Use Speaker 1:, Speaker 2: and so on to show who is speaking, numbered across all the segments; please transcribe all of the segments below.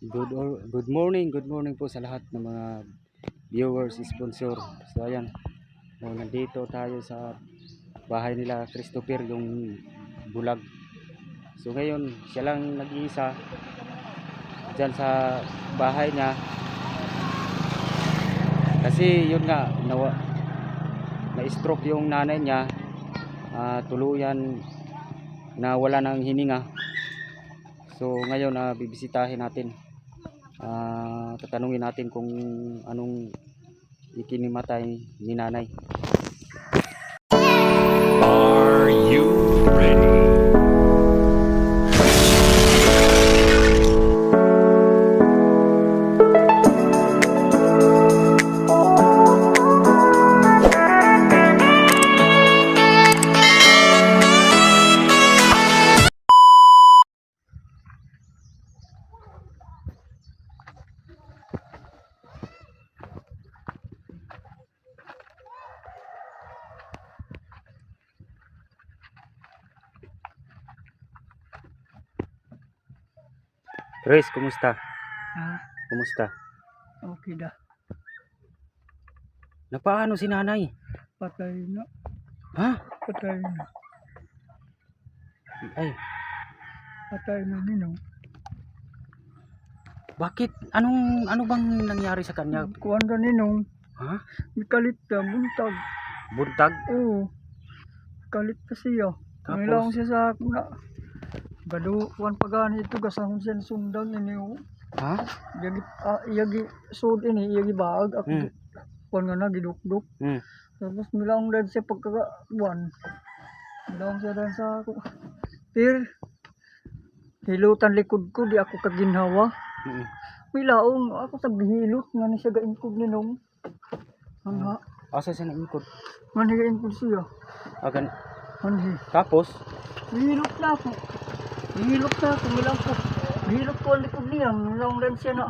Speaker 1: Good morning po sa lahat ng mga viewers, sponsor. So ayan, nandito tayo sa bahay nila Christopher, yung bulag. So ngayon, siya lang nag-iisa dyan sa bahay niya. Kasi yun nga, na-stroke yung nanay niya. Tuluyan na wala ng hininga. So ngayon, bibisitahin natin. Tatanungin natin kung anong ikinimatay ni nanay.
Speaker 2: Are you ready?
Speaker 1: Chris, kumusta? Kumusta?
Speaker 3: Okay dah.
Speaker 1: Napaano si nanay?
Speaker 3: Patay na.
Speaker 1: Ha?
Speaker 3: Patay na.
Speaker 1: Ay,
Speaker 3: Patay na ninong.
Speaker 1: bakit? Ano bang nangyari sa kanya?
Speaker 3: Kuwan ka ninong.
Speaker 1: Ha?
Speaker 3: Mikalit ka. Buntag.
Speaker 1: Buntag?
Speaker 3: Oo. Kalit ka siya.
Speaker 1: Tapos?
Speaker 3: Nilaong siya sa ako na. Gado. Kuwan pa gani ito. Gasahon siya ng sundan. Ini.
Speaker 1: Ha?
Speaker 3: Iyagi sud ini. Iyagi baag. Ako. Kuwan nga na. Gidukduk. Tapos nilaong dahil siya pagkakawan. Nilaong siya dahil sa ako. Hilutan likod ko. Di ako kaginhawa. May laong ako sa bihilot nga ni siya gaingkod ninong. Anha.
Speaker 1: Asa siya naingkod?
Speaker 3: Nga ni gaingkod siya.
Speaker 1: Agan.
Speaker 3: Anhi.
Speaker 1: Tapos?
Speaker 3: Bihilot na ako. Bihilot na ako. Milang ko. Bihilot ko ang likod niya. Milang lang siya na.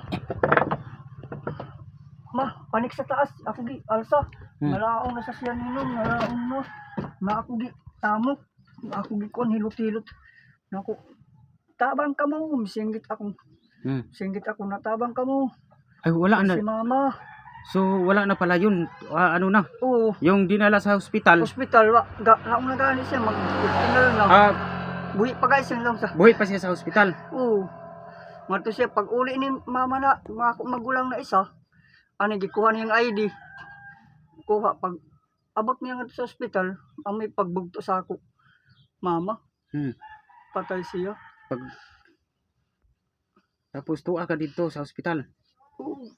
Speaker 3: Ma, panik sa taas. Ako gi, alsa. Nalaong na sa siya ninong. Nalaong na. Na ako gi, tamok. Ako gi kon hilot-hilot. Na ako. Tabang ka mo. Singgit akong. Singgit ako na tabang ka mo.
Speaker 1: Ay, wala na.
Speaker 3: Si mama.
Speaker 1: So, wala na pala yun. Ano na?
Speaker 3: Oo.
Speaker 1: Yung dinala sa hospital.
Speaker 3: Hospital, naong na gani siya. Mag-hospital lang. Buhi pa guys, yun lang sa.
Speaker 1: Buhay pa siya sa hospital.
Speaker 3: Oo. Mato siya, pag uli ni mama na, mga magulang na isa, ano, gikuha niya yung ID. Kuha, pag abot niya nga sa hospital, ang may pagbugto sa ako. Mama. Patay siya.
Speaker 1: Tapos tuwa ka dito sa hospital.
Speaker 3: Oo.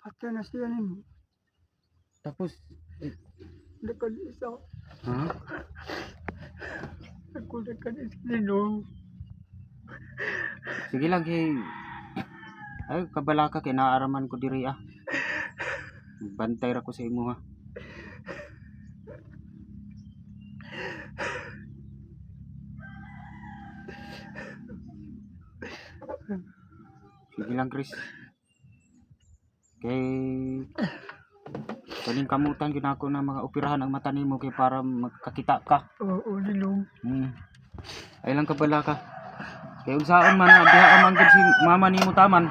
Speaker 3: Patay na siya nin.
Speaker 1: Tapos,
Speaker 3: Dekad isa.
Speaker 1: ha?
Speaker 3: Ako dekad isa ninong.
Speaker 1: Sige lang kay... Ay, kabalaka kay naaraman ko diri Bantay ra ko sa imo ha. Sige lang Chris. Kay kaning kamutan ginako na mga operahan ang mata nimo kay para magkakita ka.
Speaker 3: Oo, ninong.
Speaker 1: Ay lang kabalaka. Kay unsaon man diha man gud si mama nimo taman.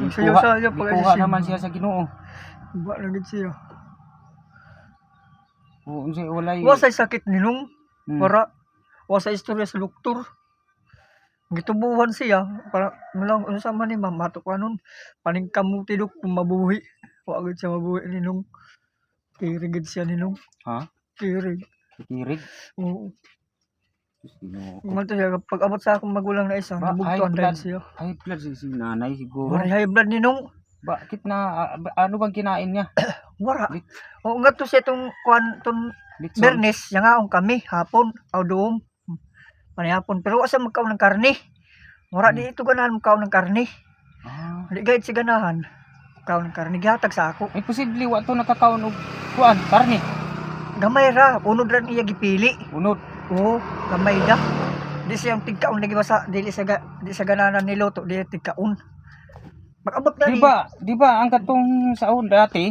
Speaker 1: Kuha naman siya sa Ginoo.
Speaker 3: Ba na gid siya.
Speaker 1: Oo, unsay walay.
Speaker 3: Wasay sakit ninong. Para wasa istorya sa doktor. Gitubuhan siya para mulang unsa man ni mamato kanon paning kamuti dok mabuhi. Wa gid siya mabuhi ninong. Kirigid siya ninong.
Speaker 1: Ha?
Speaker 3: Kirig. Oo. Manto siya pag abot sa akong magulang na isa, nabugtuan dahil siya.
Speaker 1: High blood si nanay siguro.
Speaker 3: High blood ninong.
Speaker 1: Bakit na ano bang kinain niya?
Speaker 3: Wara. O nga to siya tong kuan ton Bernes, yang aong kami hapon aw doom. Panihapon pero asa magkaon ng karne. Wara di ito ganahan magkaon ng karne. Di gayud si ganahan. Kaon ng karne gihatag sa ako.
Speaker 1: Ay posible wa to nakakaon og kuan karne.
Speaker 3: Gamay ra, unod ra iya gipili.
Speaker 1: Unod.
Speaker 3: Oo, gamay da. Di siyang tigkaon lagi basa dili sa gananan niluto di tigkaon. Pag abot na
Speaker 1: Di ba ang katong saon dati?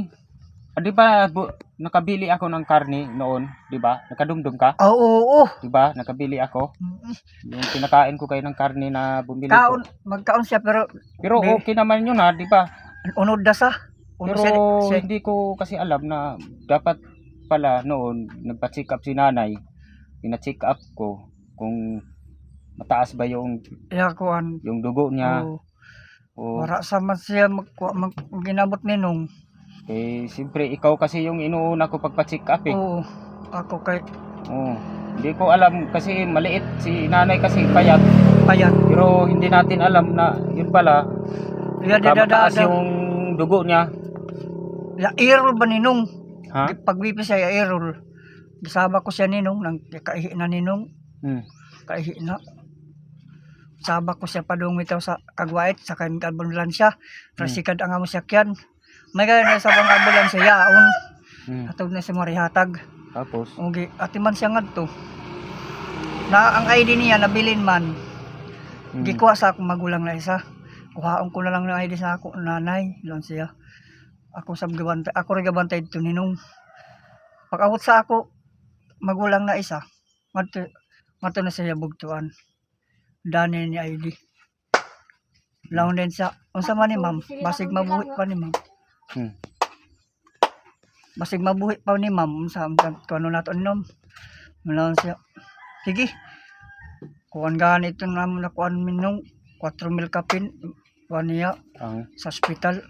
Speaker 1: Di ba nakabili ako ng karne noon, 'di ba? Nakadumdum ka,
Speaker 3: Oo.
Speaker 1: 'di ba? Nakabili ako. Yung pinakain ko kayo ng karne na bumili
Speaker 3: Kaon,
Speaker 1: ko.
Speaker 3: magkaon siya pero
Speaker 1: Pero
Speaker 3: di-
Speaker 1: okay naman yun ha, 'di ba?
Speaker 3: unod na sa. Unod
Speaker 1: Pero
Speaker 3: siya,
Speaker 1: hindi ko kasi alam na dapat pala noon nagpa-check up si nanay. Pina-check up ko kung mataas ba
Speaker 3: kuan.
Speaker 1: yung dugo niya.
Speaker 3: Oo.
Speaker 1: O
Speaker 3: Wala sa man siya ginabot ninong.
Speaker 1: eh siyempre ikaw kasi yung inuuna ko pagpa-check up eh.
Speaker 3: Oo. Ako kay
Speaker 1: Oo. Hindi ko alam kasi maliit si nanay kasi payat.
Speaker 3: payat.
Speaker 1: Pero hindi natin alam na yun pala
Speaker 3: Ya
Speaker 1: mataas yung dugo niya.
Speaker 3: Ya error ba ninong?
Speaker 1: Ha?
Speaker 3: Pagwipi siya ya error. Gisaba ko siya ninong nang kaihi na ninong.
Speaker 1: Hmm.
Speaker 3: Kaihi na. Saba ko siya padung bitaw sa kagwait sa kan ambulansya. Rasikad ang amo sakyan. May gaya sa bang ambulansya yaon.
Speaker 1: Hmm.
Speaker 3: Atog na sa marihatag.
Speaker 1: Tapos
Speaker 3: Okay, ati man siya ngadto. Na ang ID niya nabilin man. Gikuha sa akong magulang na isa. Kuhaon ko na lang ng ID sa ako nanay, lang siya. Ako sa gabantay, ako rin gabantay dito ninong. Pag-abot sa ako magulang na isa, mato na siya bugtuan. Dani ni ID. Laon din sa unsa man ni ma'am, basig mabuhi pa ni ma'am.
Speaker 1: Hmm.
Speaker 3: Basig mabuhi pa ni ma'am sa kuno nato inom. Malawon siya. Sige. Kuan ganito naman na kuan minong 4,000 kapin kuan niya
Speaker 1: ang
Speaker 3: sa ospital.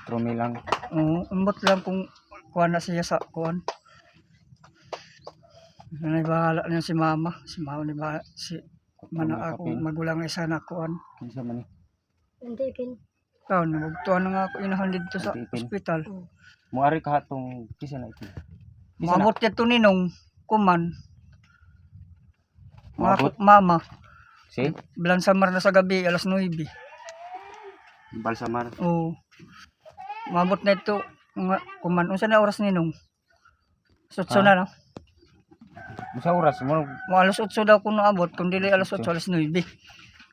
Speaker 1: 4,000 lang.
Speaker 3: Oo, umbot lang kung kuan na siya sa kuan. Nanay bahala niya si mama. Si mama ni bahala. Si mana ako magulang isa na kuan.
Speaker 1: Kinsa man ni?
Speaker 3: Ikaw, nabugtuan na nga ako inahan dito sa
Speaker 1: Antipin.
Speaker 3: ospital.
Speaker 1: Muari ka hatong kisa na ito.
Speaker 3: Maabot dito ninong kuman.
Speaker 1: Maabot?
Speaker 3: Mama.
Speaker 1: Si
Speaker 3: Blansamar na sa gabi, alas 9.
Speaker 1: Balsamar.
Speaker 3: Oo. Maabot na ito. Nga, kuman. Unsa na oras ninong? Sutso
Speaker 1: Ha?
Speaker 3: na no?
Speaker 1: Sa oras mo
Speaker 3: Mga alas 8 daw kung naabot. Kung dili alas 8, alas 9.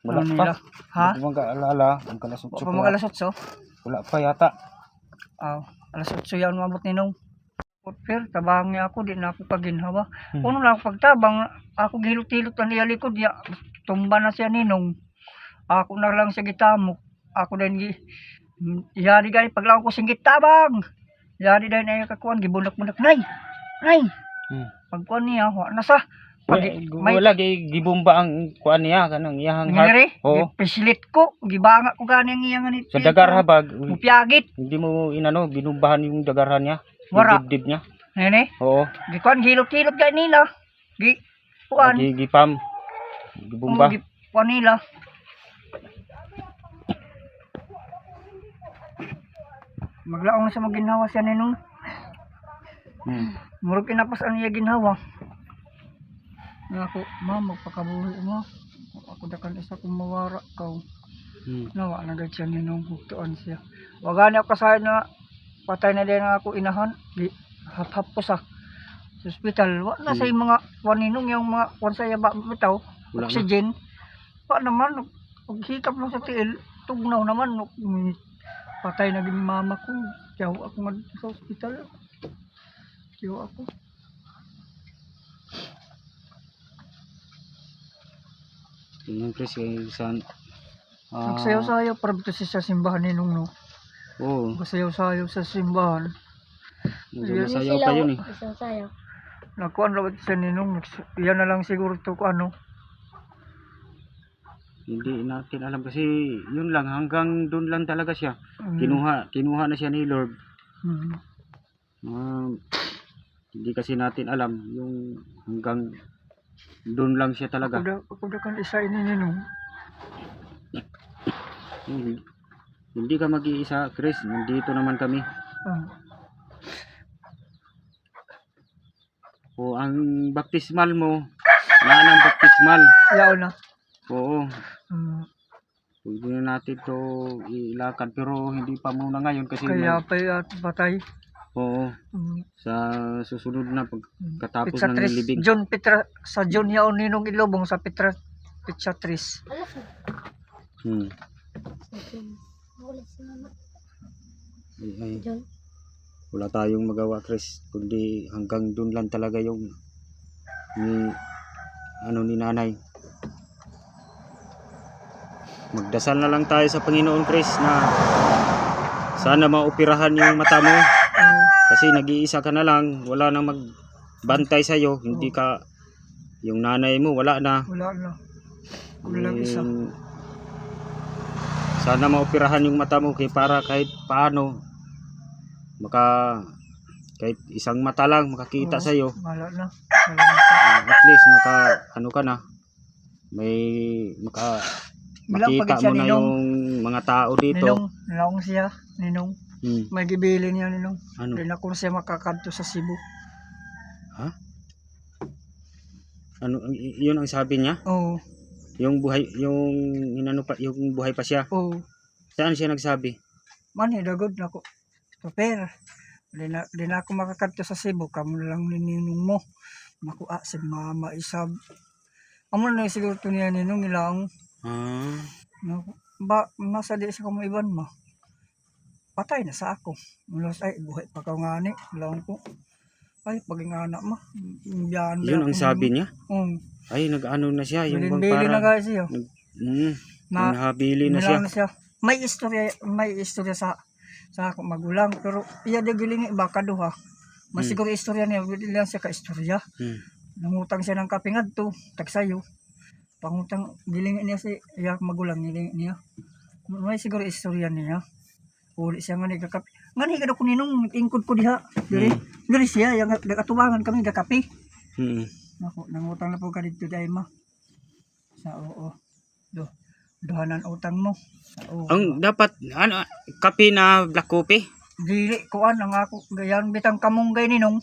Speaker 1: wala
Speaker 3: Ano
Speaker 1: pa.
Speaker 3: nila? Ha?
Speaker 1: Hindi mo kaalala ang kalasot
Speaker 3: Wa pa mag alas 8?
Speaker 1: wala pa yata.
Speaker 3: Alas 8 yan maabot ninong. Pero tabang niya ako, di na ako kaginhawa.
Speaker 1: Hmm.
Speaker 3: Kuno lang pagtabang, ako gihilot-hilot na niya likod niya. Tumba na siya ninong. Ako na lang siya gitamok. Ako din yari gani paglaw ko sing gitabang. Yari dahil na yung kakuan, gibunak-bunak. Nay! Nay!
Speaker 1: Hmm.
Speaker 3: Pagkuan niya, wa na sa.
Speaker 1: Wala gibomba ang kuan niya kanang iyang heart.
Speaker 3: Ngiri,
Speaker 1: Oo.
Speaker 3: gipisilit ko. Gibanga ko gani ang iyang ganit.
Speaker 1: Sa dagar habag,
Speaker 3: Mupyagit.
Speaker 1: hindi mo inano binumbahan yung dagarhan niya.
Speaker 3: Wara.
Speaker 1: Yung dibdib niya.
Speaker 3: Nene,
Speaker 1: Oo.
Speaker 3: gikuan, hilot-hilot gani nila. Kuan.
Speaker 1: Gipam. Gibomba.
Speaker 3: Kuan nila. Maglaong na sa maginhawa siya ninong.
Speaker 1: Hmm.
Speaker 3: Murag inapas ang iya ginhawa. Nga ako, ma'am, magpakabuhi mo. Ako dakan isa kong mawara ka. Nawa na gad siya ninong buktuan siya. Wagani ako kasahin na patay na din ako inahan. Hap-hap ko sa hospital. Wa na sa mga waninong yung mga wansaya ba bitaw.
Speaker 1: Wala na.
Speaker 3: Oxygen. Pa naman, hikap mo sa tiil. Tugnaw naman. Patay na din mama ko. Tiyaw ako nga sa hospital. Tiyaw ako.
Speaker 1: Tingnan ko si San.
Speaker 3: Nagsayaw-sayaw para bito siya sa simbahan ni Nung, no?
Speaker 1: Oo.
Speaker 3: Nagsayaw-sayaw sa simbahan.
Speaker 1: Masayaw pa yun eh.
Speaker 3: Nakuan rawat siya ni Nung. Yan na lang siguro to kung ano.
Speaker 1: Hindi natin alam kasi yun lang hanggang doon lang talaga siya.
Speaker 3: Mm.
Speaker 1: Kinuha na siya ni Lord.
Speaker 3: Mm.
Speaker 1: Hindi kasi natin alam yung hanggang doon lang siya talaga.
Speaker 3: Ako da kan isa ini ni Nung.
Speaker 1: Hindi ka mag-iisa, Chris. Nandito naman kami. O ang baptismal mo, yan ang baptismal.
Speaker 3: Yaw na.
Speaker 1: Oo.
Speaker 3: Mm.
Speaker 1: Pwede na natin to ilakad pero hindi pa muna ngayon kasi
Speaker 3: Kaya pa at patay.
Speaker 1: oo,
Speaker 3: Mm.
Speaker 1: sa susunod na pagkatapos
Speaker 3: Pizza
Speaker 1: ng
Speaker 3: Tris.
Speaker 1: nilibing.
Speaker 3: John Petra sa John yaw ni Nung Ilobong sa Pizza Tris.
Speaker 1: Hmm. Ay, wala tayong magawa, Chris, kundi hanggang dun lang talaga yung ni ni nanay. Magdasal na lang tayo sa Panginoon, Chris, na sana maoperahan yung mata mo kasi nag-iisa ka na lang, wala nang magbantay sa iyo, hindi ka, yung nanay mo wala na.
Speaker 3: Wala na. Ako na lang isa.
Speaker 1: Sana maoperahan yung mata mo para kahit paano kahit isang mata lang makakita sa iyo.
Speaker 3: Wala na. Wala na.
Speaker 1: At least ano ka na, may
Speaker 3: Bilang
Speaker 1: makita
Speaker 3: pagit siya,
Speaker 1: mo na
Speaker 3: Ninong.
Speaker 1: yung mga tao dito.
Speaker 3: Ninong siya. Ninong. May gibilin niya, Ninong.
Speaker 1: Ano?
Speaker 3: Hindi na kung siya makakadto sa Cebu.
Speaker 1: Ha? Ano yun ang sabi niya?
Speaker 3: Oo.
Speaker 1: Yung buhay, yung inano pa, yung buhay pa siya.
Speaker 3: Oo.
Speaker 1: Saan siya nagsabi?
Speaker 3: Man, hidagod na ko. Super. Di na ako makakadto sa Cebu. Kamu lang ni Ninong mo. Makuha si mama isab. Amo na siguro to niya Ninong ilang. Nasa di sa kamo iban mo. Patay na sa ako. Mulas ay buhay pa ka ngani. Ilang ko. Ay paging anak mo.
Speaker 1: Yun ang sabi niya? Ay nag-ano na siya. Yung
Speaker 3: Bilin na guys siya.
Speaker 1: Nahabili na siya.
Speaker 3: May istorya sa ako magulang. Pero iya de giling baka duha. Masiguro istorya niya. Bilang siya ka istorya. Nangutang siya ng kape ngadto. Tagsayo. Pangutang giling niya si iya magulang giling niya. May siguro istorya niya. Uli siya nga nagkakape. Nga ni ko ninong ingkod ko diha. Diri siya yang nagatubangan kami nagkakape. Nako nangutang na po ka dito dai ma. Sa oo. Duhanan utang mo.
Speaker 1: Ang dapat ano kape na black coffee?
Speaker 3: Dili kuan ang ako gayan bitang kamunggay ninong.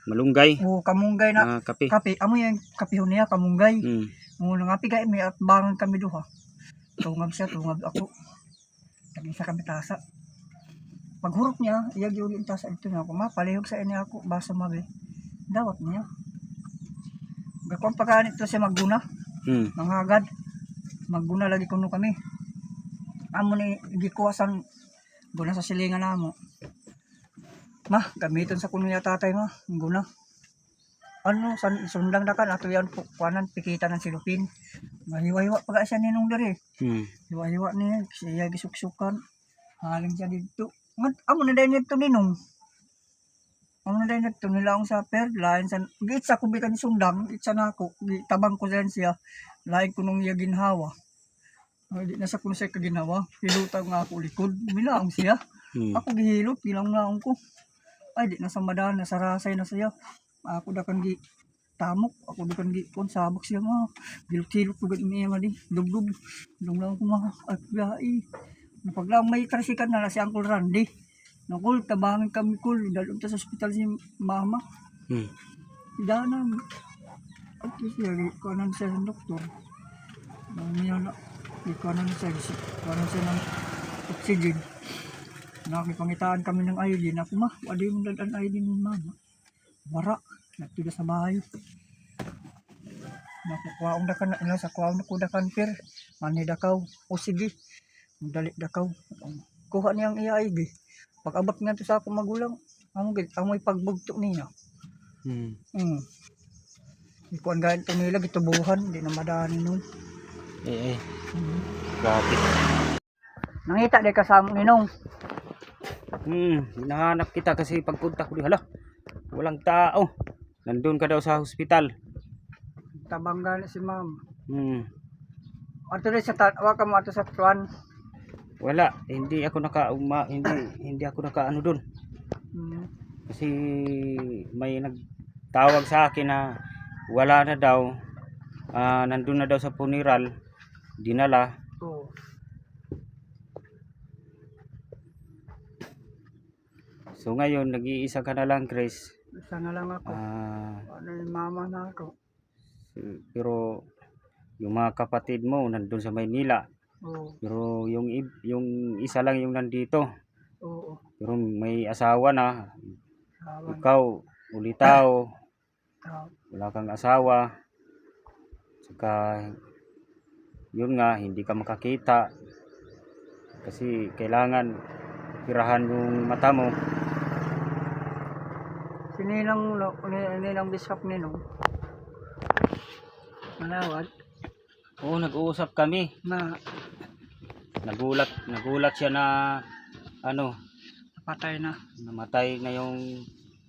Speaker 1: Malunggay.
Speaker 3: O kamunggay na
Speaker 1: kape.
Speaker 3: Kape amo yang kapihon niya kamunggay. Mo nga pigay may atbangan kami duha. Tungab siya tungab ako. Tagisa kami tasa. Paghurot niya, iya giuli tasa ito na ako. Palihog sa ini ako basa mabi. Dawat niya. Gakon pagkanit to siya magguna. Manghagad. Magguna lagi kuno kami. Amo ni gikuwasan guna sa silingan namo. Ma, gamiton sa kuno ya tatay ma, guna. Ano sundang na kan ato yan kuanan pikita ng silupin. Mahiwa-hiwa pag siya ninong diri. Hiwa-hiwa niya siya gisuksukan. Haling siya dito. Amo na dahil nito ninong. Amo na dahil nito nilaong sa per lain sa gitsa ko bikan sundang itsa na ako tabang ko siya lain ko nung iya ginhawa. Di na sa kuno siya kaginawa. Hilutang nga ako likod. Bilaong siya. Ako gihilot bilang naong ko. Ay di na sa madaan na sarasay na siya. Ako dakan gi tamok, ako dakan gi kon sabak siya ma. Gilot-gilot ko gid niya mali. Dugdug. Dong lang ko ma at gai. Napaglang may karisikan na si Uncle Randy. Nakul tabangan kami kul dalom ta sa ospital si mama. Idanan. At siya kanan siya ng doktor. Niya na kanan siya ng oxygen. Nakipangitaan kami ng iodine. Ako ma, wala yung dadan iodine ni mama. Wara, nagtida sa bahay. Nakukuhaong dakan na sa kuhaong nakudakan per. Mani dakaw, o sige. Dali dakaw. Kuha niyang iyaig. Pag abot nga to sa akong magulang, amoy pagbugto niya. Ikuan gayaan ito nila, gitubuhan, hindi na madani nun.
Speaker 1: Grabe.
Speaker 3: Nangita di kasama ninong.
Speaker 1: Hinahanap kita kasi pagpunta ko di hala. Walang tao. Nandun ka daw sa hospital.
Speaker 3: Tabanggan si ma'am. Ato rin sa waka mo ato sa tuwan.
Speaker 1: Wala, hindi ako hindi ako nakaano doon. Kasi may nagtawag sa akin na wala na daw. Nandun na daw sa funeral. Dinala. So ngayon, nag-iisa ka na lang, Chris.
Speaker 3: Isa na lang ako. Ano yung mama na ako.
Speaker 1: Pero yung mga kapatid mo nandun sa Maynila. Pero yung isa lang yung nandito. Pero may asawa na. Ikaw, ulitaw. Wala kang asawa. Saka yun nga, hindi ka makakita. Kasi kailangan pirahan yung mata mo.
Speaker 3: Kinilang biskap ninong. Manawad
Speaker 1: Oo, nag-uusap kami.
Speaker 3: na
Speaker 1: Nagulat siya na ano,
Speaker 3: patay na.
Speaker 1: namatay na yung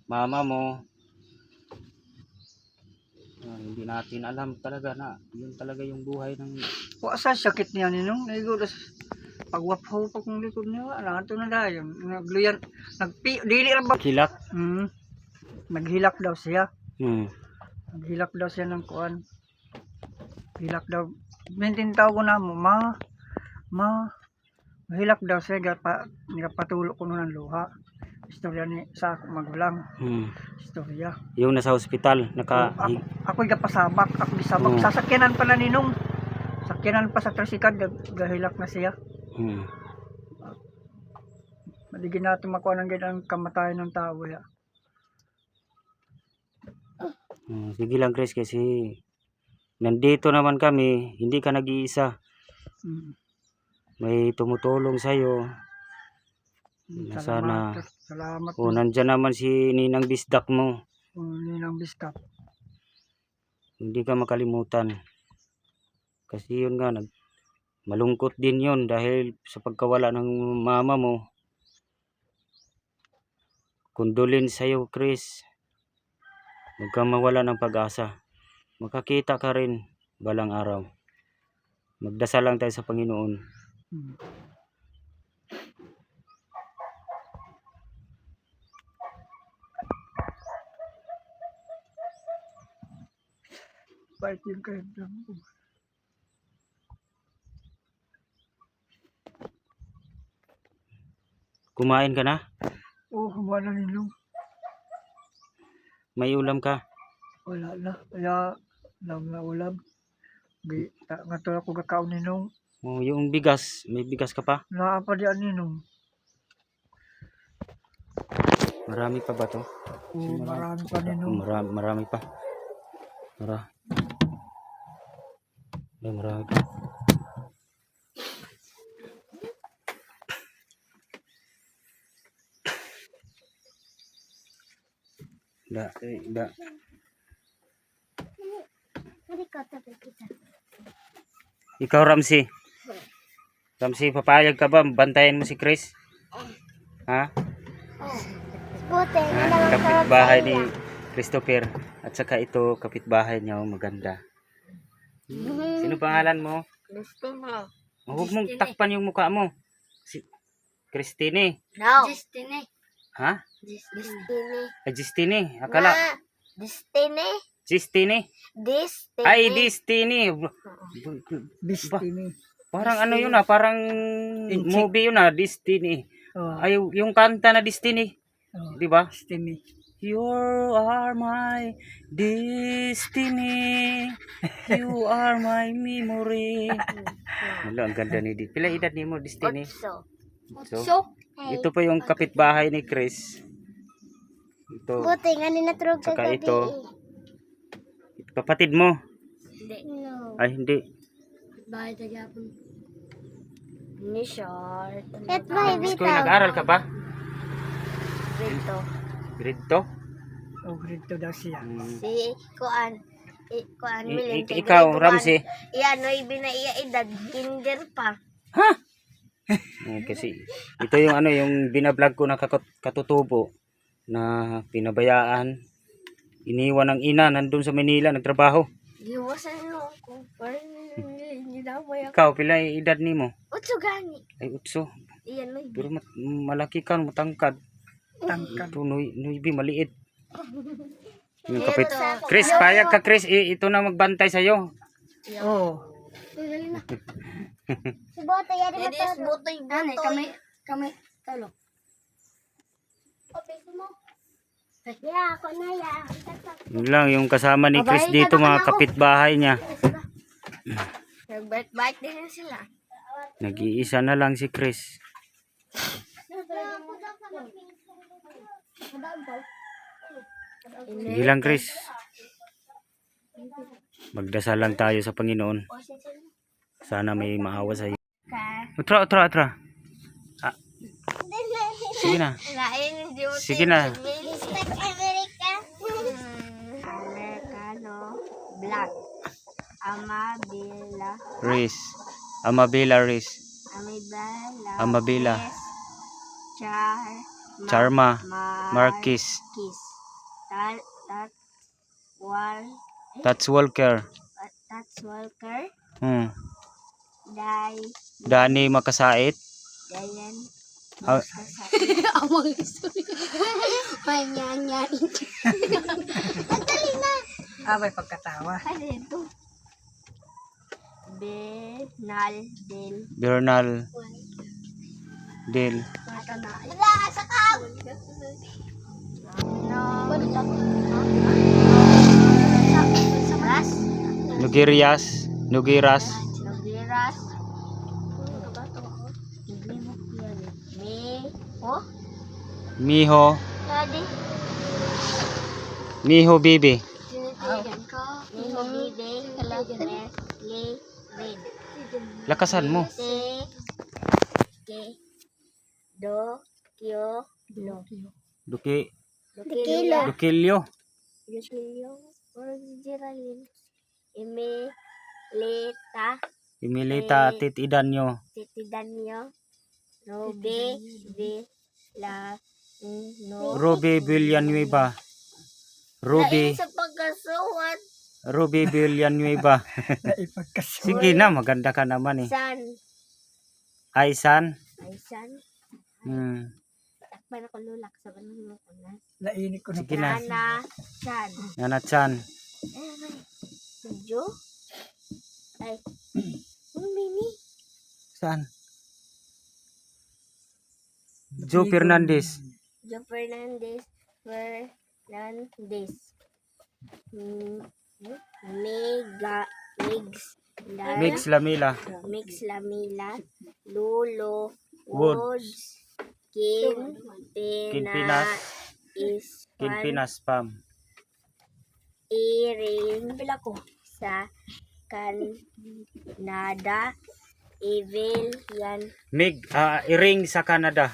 Speaker 1: mama mo. Hindi natin alam talaga na yun talaga yung buhay ng
Speaker 3: Wa sa sakit niya ninong. Naigo das pagwapho pa kung likod niya. Wala ito na dayon. Nagluyan. Dili ra ba?
Speaker 1: kilak.
Speaker 3: Naghilak daw siya.
Speaker 1: Hmm.
Speaker 3: Naghilak daw siya ng kuan. Hilak daw. Mintintaw ko na mo. Mahilak daw siya. Patulo ko nun ng luha. Istorya ni sa ako magulang. Istorya.
Speaker 1: Yung nasa ospital,
Speaker 3: Ako'y gapasabak. Ako gisabak. Sasakyanan pala ninong. Sakyanan pa sa tricycle. Gahilak na siya. Maligin natin makuha ng ganang kamatayan ng tao. Ya.
Speaker 1: Sige lang Chris, kasi nandito naman kami, hindi ka nag-iisa. May tumutulong sa'yo. Sana.
Speaker 3: Salamat.
Speaker 1: Nandyan naman si Ninang Bisdak mo.
Speaker 3: Ninang Biskap.
Speaker 1: Hindi ka makalimutan. Kasi yun nga, malungkot din yun dahil sa pagkawala ng mama mo. Condolence sa'yo Chris. Huwag kang mawala ng pag-asa. Makakita ka rin balang araw. Magdasal lang tayo sa Panginoon.
Speaker 3: Bait yung kaibdang ko.
Speaker 1: Kumain ka na?
Speaker 3: Wala ninong.
Speaker 1: May ulam ka?
Speaker 3: Wala na. Kaya lang na ulam. Nga to ako kakaon ninong.
Speaker 1: Yung bigas, may bigas ka pa?
Speaker 3: Naapa diyan ninong.
Speaker 1: Marami pa ba to?
Speaker 3: Marami pa ninong.
Speaker 1: Marami pa. Marami pa. Da. Ikaw Ramsey. Papayag ka ba? Bantayan mo si Chris? Ha? Kapitbahay ni Christopher. At saka ito, kapitbahay niya, maganda. Sino pangalan mo?
Speaker 4: Christina.
Speaker 1: Huwag mong takpan yung mukha mo. Christine.
Speaker 4: No. Destiny.
Speaker 1: Ha?
Speaker 4: Destiny.
Speaker 1: Justine. Akala.
Speaker 4: Destiny.
Speaker 1: Justine.
Speaker 4: Destiny.
Speaker 1: Ay, Destiny.
Speaker 3: Destiny.
Speaker 1: Parang ano yun parang movie yun Destiny. Ay, yung kanta na Destiny. Di ba?
Speaker 3: Destiny.
Speaker 1: You are my destiny. You are my memory. Wala, ang ganda ni Destiny. Pila edad ni mo, Destiny? So, ito pa yung kapitbahay ni Chris. Ito.
Speaker 4: Buti nga ninatrog ka
Speaker 1: Saka ito. Kapatid mo?
Speaker 4: Hindi. No.
Speaker 1: Ay, hindi.
Speaker 4: Bahay tagapon. Ni short. At bahay
Speaker 1: School, nag-aral ka ba?
Speaker 4: Dito.
Speaker 1: Grade 2?
Speaker 3: Grade 2 daw siya.
Speaker 4: Si Kuan. Milin.
Speaker 1: Ikaw, Ramsey?
Speaker 4: Iyan, no, ibinaiya edad. Kinder pa.
Speaker 1: Kasi ito yung yung binablog ko na katutubo na pinabayaan, iniwan ng ina, nandun sa Manila nagtrabaho.
Speaker 4: Giwasan mo ako. Parang hindi na mo yan.
Speaker 1: Ikaw, pila yung edad ni mo?
Speaker 4: Utso gani.
Speaker 1: Ay, 8.
Speaker 4: Iyan, no.
Speaker 1: Pero malaki ka, matangkad.
Speaker 3: Tangkad.
Speaker 1: Ito, Noibi, maliit. Yung Chris, payag ka Chris, ito na magbantay sa'yo.
Speaker 4: Dali na. Si Botoy, yari mo to. Botoy. Kami, talo. Okay, mo. Yeah, ako na yan.
Speaker 1: Yun lang, yung kasama ni Chris dito, mga kapitbahay niya.
Speaker 4: Nagbait-bait din sila.
Speaker 1: Nag-iisa na lang si Chris. Hindi lang Chris. Magdasal lang tayo sa Panginoon. Sana may maawa sa iyo. Atra. Sige na. Sige na.
Speaker 4: Respect America. Black. Amabila.
Speaker 1: Riz. Amabila Riz.
Speaker 4: Amabila.
Speaker 1: Amabila.
Speaker 4: Charma.
Speaker 1: Charma. Marquis.
Speaker 4: Kiss. Tat. Wal.
Speaker 1: Tats Walker.
Speaker 4: Tats Walker. Dai.
Speaker 1: Dani Makasait.
Speaker 4: Dayan.
Speaker 1: Ah,
Speaker 4: Amang isuri. Panyanyan.
Speaker 3: May pagkatawa.
Speaker 4: Ano ito? Bernal del.
Speaker 1: Bernal Del.
Speaker 4: Wala, sakaw! No. Ras.
Speaker 1: Nugirias. Nugiras.
Speaker 4: Nogiras. Me. Oh?
Speaker 1: Miho.
Speaker 4: Tadi.
Speaker 1: Miho Bibi.
Speaker 4: Tinitigan ko. Miho bibe. Leslie. Red.
Speaker 1: Lakasan mo.
Speaker 4: Te. Ke. Do. Kyo. Lo.
Speaker 1: Duki.
Speaker 4: Kilo.
Speaker 1: Dukilyo.
Speaker 4: Julio. Geraldine. Eme. Leta.
Speaker 1: Imilita Tit Idanyo.
Speaker 4: Titi Danyo. Robe. Be. La. No.
Speaker 1: Ruby Villanueva. Ruby.
Speaker 4: Sa pagkasuwat.
Speaker 1: Ruby Villanueva.
Speaker 3: Naipagkasuwa.
Speaker 1: Sige na, maganda ka naman eh.
Speaker 4: San.
Speaker 1: Aisan.
Speaker 4: Ay, san. Takpan ako lulak sa banang ko na.
Speaker 3: Nainit ko na
Speaker 1: Sige na.
Speaker 4: Nana. San.
Speaker 1: Nanatsan.
Speaker 4: Ay. Jo. Ay. Mini.
Speaker 1: Saan? Joe Fernandez.
Speaker 4: Jo Fernandez. Fernandez. Mega.
Speaker 1: Mix Lamila.
Speaker 4: Mix Lamila. Lulo.
Speaker 1: Woods.
Speaker 4: Kimpinas.
Speaker 1: Kinpinas Pam.
Speaker 4: Iring. Pila ko. Sa Canada. Evil. Yan.
Speaker 1: Iring sa Canada.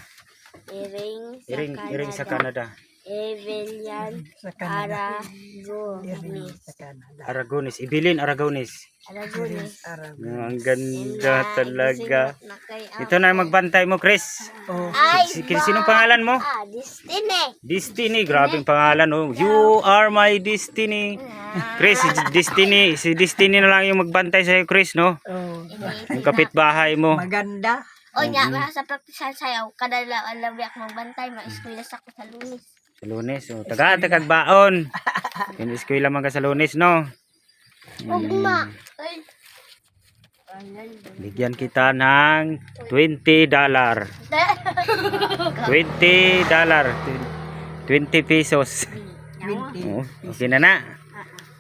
Speaker 4: Iring
Speaker 1: Iring sa
Speaker 4: sa Canada.
Speaker 1: Canada.
Speaker 4: Evil yan.
Speaker 3: sa Canada.
Speaker 4: Aragonis.
Speaker 3: Sa Canada.
Speaker 1: Aragones. Ibilin Aragones.
Speaker 4: Aragonis.
Speaker 3: Arab.
Speaker 1: Ang ganda talaga.
Speaker 4: Nakay
Speaker 1: Ito na yung magbantay mo, Chris.
Speaker 3: Oh,
Speaker 4: Ay,
Speaker 1: Sinong pangalan mo?
Speaker 4: Destiny.
Speaker 1: Destiny. Grabing pangalan. Oh. You are my destiny. Chris, si Destiny na lang yung magbantay sa'yo, Chris, no?
Speaker 3: oh.
Speaker 1: Yung kapitbahay mo.
Speaker 3: Maganda.
Speaker 4: O nya, sa praktisan sayaw, kadala alabiak magbantay, ma-eskwela sa ko sa Lunes.
Speaker 1: Sa Lunes. Oh. Tagad baon. Yung eskwela man ka sa Lunes, no?
Speaker 4: Ugma. Ay.
Speaker 1: Bigyan kita ng $20. $20. 20 pesos. Oh, okay na.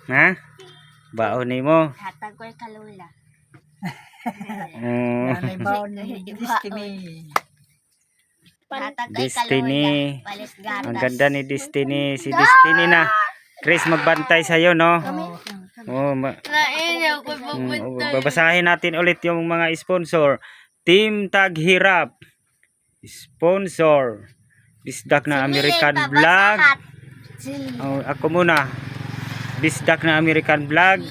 Speaker 1: Ha? Baon ni mo.
Speaker 4: Hatag ko yung kalula.
Speaker 3: Nanay baon ni Destiny.
Speaker 4: Hatag ko yung
Speaker 1: Destiny.
Speaker 4: kalula. Palis gatas.
Speaker 1: Ang ganda ni Destiny. Si Destiny na. Chris, magbantay sa'yo, no? Oh,
Speaker 4: Nainaw ko
Speaker 1: babasahin natin ulit yung mga sponsor. Team Taghirap. Sponsor. Bisdak na American Vlog. Oh, ako muna. Bisdak na American Vlog.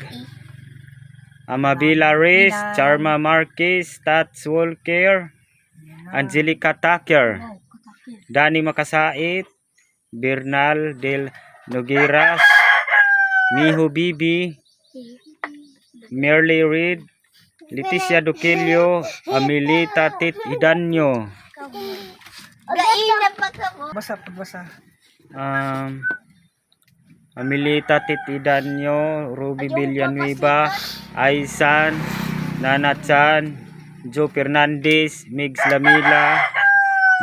Speaker 1: Amabila Riz, Charma Marquez, Tats Walker, Angelica Tucker, Dani Makasait, Bernal Del Nogueras, Miho Bibi, Merly Reed, Leticia Duquilio, Amilita Tit Idanyo,
Speaker 4: Gaina pa ka mo.
Speaker 3: Basa.
Speaker 1: Amilita Tit Idanyo, Ruby Villanueva, Aisan, Nanatsan, Joe Fernandez, Migs Lamila,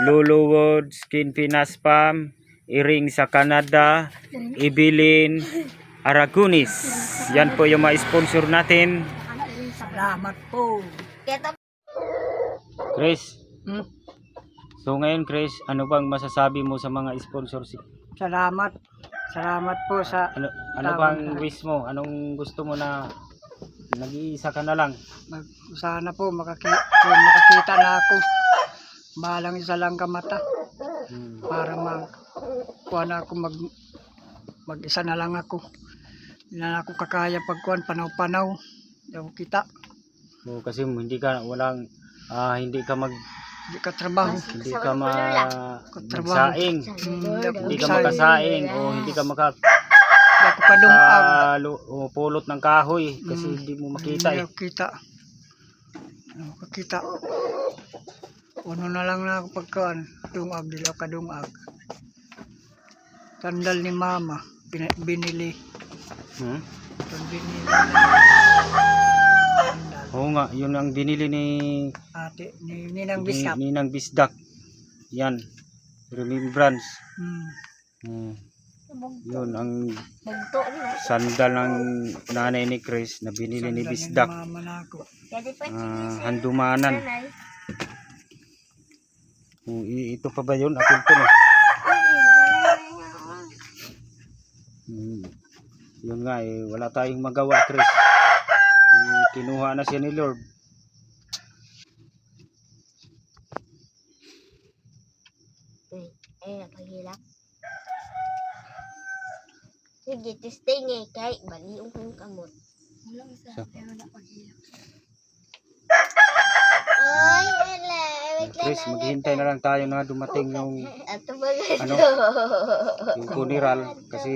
Speaker 1: Lulu Woods, Kinpinas Pam, Iring sa Canada, Ibilin, Aragonis. Yan po yung mga sponsor natin.
Speaker 3: Salamat po.
Speaker 1: Chris, so ngayon Chris, ano bang masasabi mo sa mga sponsor?
Speaker 3: Salamat. Salamat po sa
Speaker 1: Ano bang wish mo? Anong gusto mo na nag-iisa ka na lang?
Speaker 3: sana po makakita na ako. Balang isa lang kamata para kuha na ako mag-isa na lang ako. Na ako kakaya pagkuan panaw-panaw. Daw kita.
Speaker 1: O, kasi hindi ka walang hindi ka
Speaker 3: Di ka trabaho.
Speaker 1: hindi ka
Speaker 3: Katrabaho.
Speaker 1: magsaing. Hindi ka
Speaker 3: Magsaing.
Speaker 1: makasaing o hindi ka
Speaker 3: Di ako kadungag.
Speaker 1: pulot ng kahoy kasi hindi mo makita
Speaker 3: Hindi
Speaker 1: eh.
Speaker 3: ako kita. Ano kakita. Uno na lang na ako pagkuan. Dungag. Di ako kadungag. Sandal ni mama. Binili.
Speaker 1: Hmm?
Speaker 3: Itong binili.
Speaker 1: Oo nga, yun ang binili ni
Speaker 3: Ate. Ninang bisap.
Speaker 1: Ninang Bisdak. Yan. Remembrance.
Speaker 3: Hmm.
Speaker 1: Yun ang
Speaker 4: Bugto na.
Speaker 1: sandal ng nanay ni Chris na binili ni
Speaker 3: Sandal
Speaker 1: Bisdak.
Speaker 3: ni mama na ako.
Speaker 4: Pwede pa
Speaker 1: Handumanan.
Speaker 4: nanay.
Speaker 1: Ito pa ba yun? Akin to no? Yun nga eh, wala tayong magawa Chris. Kinuha na siya ni Lord.
Speaker 4: Ay, napahilak. Sige, testing eh. Kay, baliong kong kamot. Ay, ala.
Speaker 1: Chris, maghihintay na lang tayo na dumating yung
Speaker 4: Ato ba
Speaker 1: ano, yung funeral kasi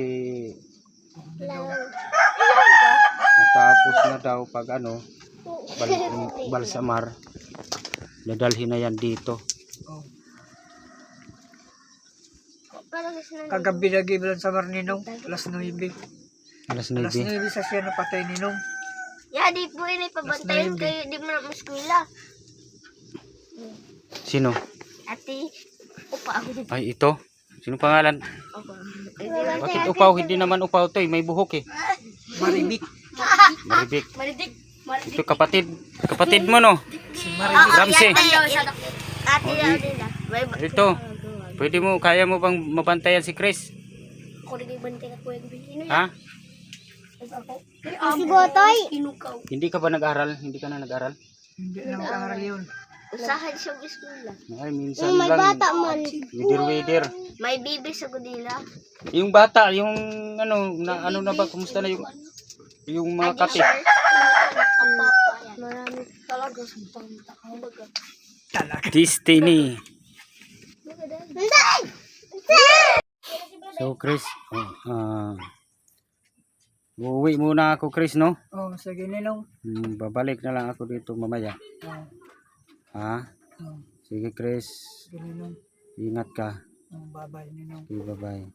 Speaker 1: natapos na daw pag ano, balsamar. Dadalhin na yan dito.
Speaker 3: Kagabi na gibilan sa Marninong. Alas 9.
Speaker 1: Alas
Speaker 3: Alas
Speaker 1: 9.
Speaker 3: 9 sa siya napatay ni Nong.
Speaker 4: Ya, di po yun pabantayan
Speaker 3: Mas
Speaker 4: kayo. Di mo na maskwila.
Speaker 1: Sino?
Speaker 4: Ate, upa ako dito.
Speaker 1: Ay, ito. Sino pangalan? Bakit upaw? Hindi naman upaw to eh. May buhok eh.
Speaker 3: Maribik.
Speaker 1: Maribik.
Speaker 4: Maridik.
Speaker 1: Ito kapatid. Kapatid mo no?
Speaker 3: Si Maribik.
Speaker 1: Ramsey.
Speaker 4: Ate daw nila.
Speaker 1: Ito. Pwede mo, kaya mo bang mabantayan si Chris?
Speaker 4: Ako rin ibantay ako yung bigino
Speaker 1: Ha?
Speaker 4: Si Botoy. Inukaw.
Speaker 1: Hindi ka ba nag-aral? Hindi ka na nag-aral?
Speaker 3: Hindi na mag-aaral yun.
Speaker 4: Usahan siya sa eskwela.
Speaker 1: Ay, minsan lang.
Speaker 4: man.
Speaker 1: Wider-wider.
Speaker 4: May bibi sa gudila.
Speaker 1: Yung bata, yung ano, ano na ba, kumusta na yung mga kapit?
Speaker 4: Ang papa yan. Marami talaga sa pangmata.
Speaker 3: Talaga.
Speaker 1: Destiny. So Chris, uuwi muna ako Chris no?
Speaker 3: Oh, sige Ninong.
Speaker 1: Babalik na lang ako dito mamaya.
Speaker 3: Oh,
Speaker 1: Ha?
Speaker 3: oh,
Speaker 1: Sige Chris,
Speaker 3: sige Ninong.
Speaker 1: ingat ka.
Speaker 3: Oh, bye-bye Ninong.
Speaker 1: Okay, bye-bye.